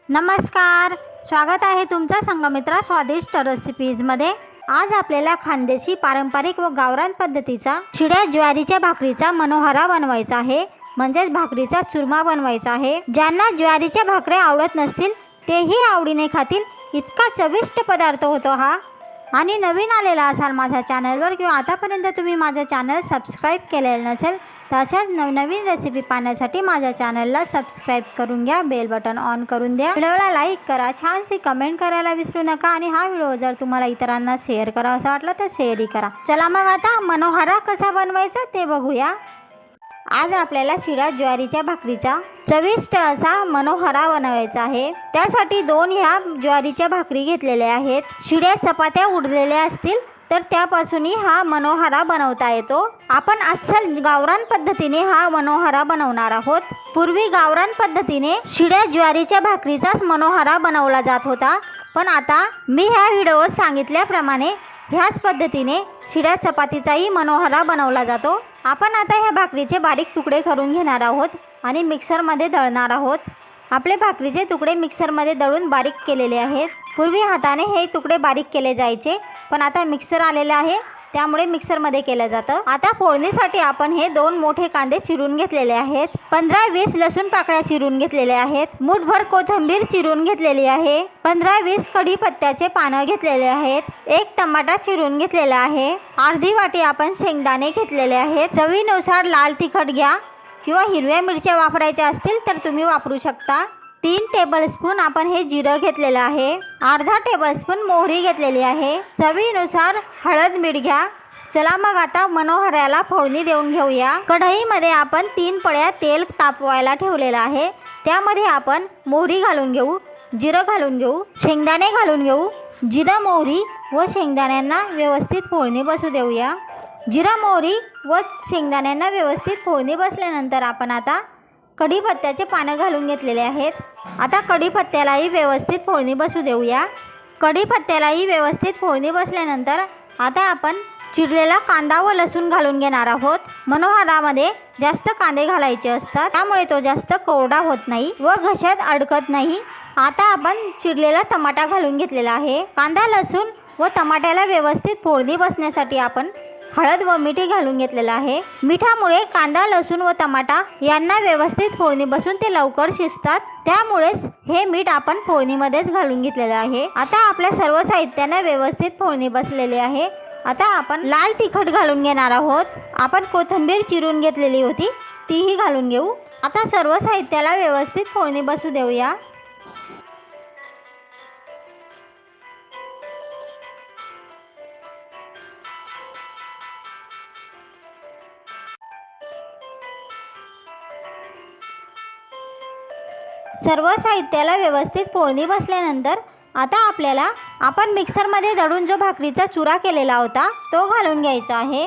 नमस्कार, स्वागत आहे तुमचा संघमित्रा स्वादिष्ट रेसिपीजमध्ये। आज आपल्याला खानदेशी पारंपरिक व गावरान पद्धतीचा शिळ्या ज्वारीच्या भाकरीचा मनोहरा बनवायचा आहे, म्हणजेच भाकरीचा चुरमा बनवायचा आहे। ज्यांना ज्वारीच्या भाकऱ्या आवडत नसतील तेही आवडीने खातील इतका चविष्ट पदार्थ होतो हा। आणि नवीन आलेला असाल माझ्या चॅनलवर किंवा आतापर्यंत तुम्ही माझं चॅनल सबस्क्राईब केलेलं नसेल तर अशाच नवनवीन रेसिपी पाहण्यासाठी माझ्या चॅनलला सबस्क्राईब करून घ्या, बेल बटन ऑन करून द्या, व्हिडिओला लाईक करा, छानशी कमेंट करायला विसरू नका आणि हा व्हिडिओ जर तुम्हाला इतरांना शेअर करावासा वाटला तर शेअरही करा। चला मग आता मनोहरा कसा बनवायचा ते बघूया। आज आपल्याला शिळ्या ज्वारीच्या भाकरीचा चविष्ट असा मनोहरा बनवायचा आहे। त्यासाठी 2 ह्या ज्वारीच्या भाकरी घेतलेल्या आहेत। शिळ्या चपात्या उरलेल्या असतील तर त्यापासूनही हा मनोहरा बनवता येतो। आपण अस्सल गावरान पद्धतीने हा मनोहरा बनवणार आहोत। पूर्वी गावरान पद्धतीने शिळ्या ज्वारीच्या भाकरीचाच मनोहरा बनवला जात होता, पण आता मी ह्या व्हिडिओत सांगितल्याप्रमाणे ह्याच पद्धतीने शिळ्या चपातीचाही मनोहरा बनवला जातो। आपण आता ह्या भाकरीचे बारीक तुकडे करून घेणार आहोत आणि मिक्सरमध्ये दळणार आहोत। आपले भाकरीचे तुकडे मिक्सरमध्ये दळून बारीक केलेले आहेत। पूर्वी हाताने हे तुकडे बारीक केले जायचे, पण आता मिक्सर आलेले आहे त्यामुळे मिक्सरमध्ये केलं जातं। आता फोडणीसाठी आपण हे 2 मोठे कांदे चिरून घेतलेले आहेत, 15-20 लसूण पाकळ्या चिरून घेतलेले आहेत, मुठभर कोथिंबीर चिरून घेतलेली आहे, 15-20 कढीपत्त्याचे पानं घेतलेले आहेत, 1 टमाटा चिरून घेतलेला आहे, अर्धी वाटी आपण शेंगदाणे घेतलेले आहेत, चवीनुसार लाल तिखट घ्या किंवा हिरव्या मिरच्या वापरायच्या असतील तर तुम्ही वापरू शकता। 3 टेबलस्पून आपण हे जिरं घेतलेलं आहे, अर्धा टेबलस्पून मोहरी घेतलेली आहे, चवीनुसार हळद मीठ घ्या। चला मग आता मनोहऱ्याला फोडणी देऊन घेऊया। कढईमध्ये आपण 3 पळ्या तेल तापवायला ठेवलेलं आहे, त्यामध्ये आपण मोहरी घालून घेऊ, जिरं घालून घेऊ, शेंगदाणे घालून घेऊ। जिरं, मोहरी व शेंगदाण्यांना व्यवस्थित फोडणी बसू देऊया। जिरं, मोहरी व शेंगदाण्यांना व्यवस्थित फोडणी बसल्यानंतर आपण आता कढीपत्त्याचे पानं घालून घेतलेले आहेत। आता कढीपत्त्यालाही व्यवस्थित फोडणी बसू देऊया। कढीपत्त्यालाही व्यवस्थित फोडणी बसल्यानंतर आता आपण चिरलेला कांदा व लसूण घालून घेणार आहोत। मनोहरामध्ये जास्त कांदे घालायचे असतात, त्यामुळे तो जास्त कोरडा होत नाही व घशात अडकत नाही। आता आपण चिरलेला टमाटा घालून घेतलेला आहे। कांदा, लसूण व टमाट्याला व्यवस्थित फोडणी बसण्यासाठी आपण हळद व मीठ घालून घेतलेलं आहे। मिठामुळे कांदा, लसूण व टमाटा यांना व्यवस्थित फोडणी बसून ते लवकर शिजतात, त्यामुळेच हे मीठ आपण फोडणीमध्येच घालून घेतलेलं आहे। आता आपल्या सर्व साहित्यांना व्यवस्थित फोडणी बसलेली आहे। आता आपण लाल तिखट घालून घेणार आहोत। आपण कोथिंबीर चिरून घेतलेली होती तीही घालून घेऊ। आता सर्व साहित्याला व्यवस्थित फोडणी बसू देऊया। सर्व साहित्याला व्यवस्थित फोडणी बसल्यानंतर आता आपल्याला आपण मिक्सरमध्ये दळून जो भाकरीचा चुरा केलेला होता तो घालून घ्यायचा आहे।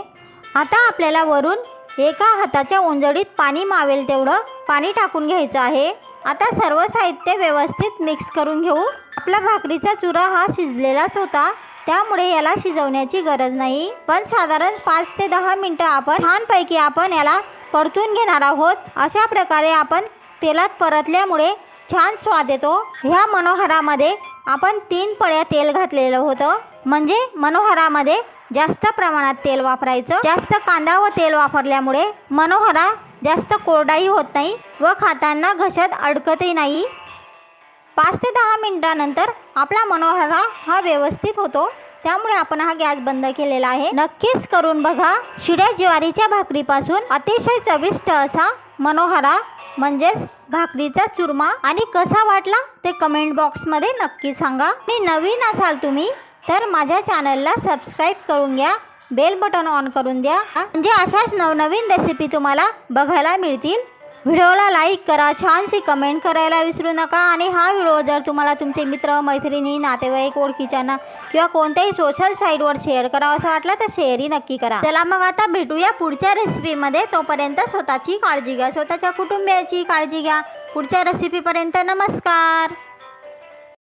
आता आपल्याला वरून एका हाताच्या ओंजळीत पाणी मावेल तेवढं पाणी टाकून घ्यायचं आहे। आता सर्व साहित्य व्यवस्थित मिक्स करून घेऊ। आपला भाकरीचा चुरा हा शिजलेलाच होता, त्यामुळे याला शिजवण्याची गरज नाही, पण साधारण 5 ते 10 मिनिटं आपण छानपैकी आपण याला परतून घेणार आहोत। अशा प्रकारे आपण तेलात परतल्यामुळे छान स्वाद येतो। ह्या मनोहरामध्ये आपण 3 पळ्या तेल घातलेलं होतं, म्हणजे मनोहरामध्ये जास्त प्रमाणात तेल वापरायचं। जास्त कांदा व तेल वापरल्यामुळे मनोहरा जास्त कोरडाही होत नाही व खाताना घशात अडकतही नाही। 5 ते 10 मिनिटानंतर आपला मनोहरा हा व्यवस्थित होतो, त्यामुळे आपण हा गॅस बंद केलेला आहे। नक्कीच करून बघा। शिळ्या ज्वारीच्या भाकरीपासून अतिशय चविष्ट असा मनोहरा म्हणजेच भाकरीचा चुरमा। आणि कसा वाटला ते कमेंट बॉक्समध्ये नक्की सांगा। आणि नवीन असाल तुम्ही तर माझ्या चॅनलला सबस्क्राईब करून घ्या, बेल बटन ऑन करून द्या, म्हणजे अशाच नवनवीन रेसिपी तुम्हाला बघायला मिळतील। व्हिडिओला लाईक करा, छानशी कमेंट करायला विसरू नका। आणि हा व्हिडिओ जर तुम्हाला तुमचे मित्र, मैत्रिणी, नातेवाईक, ओळखीच्यांना किंवा कोणत्याही सोशल साईटवर शेअर करावा असं वाटलं तर शेअरही नक्की करा। चला मग आता भेटूया पुढच्या रेसिपीमध्ये। तोपर्यंत स्वतःची काळजी घ्या, स्वतःच्या कुटुंबियाची काळजी घ्या। पुढच्या रेसिपीपर्यंत नमस्कार।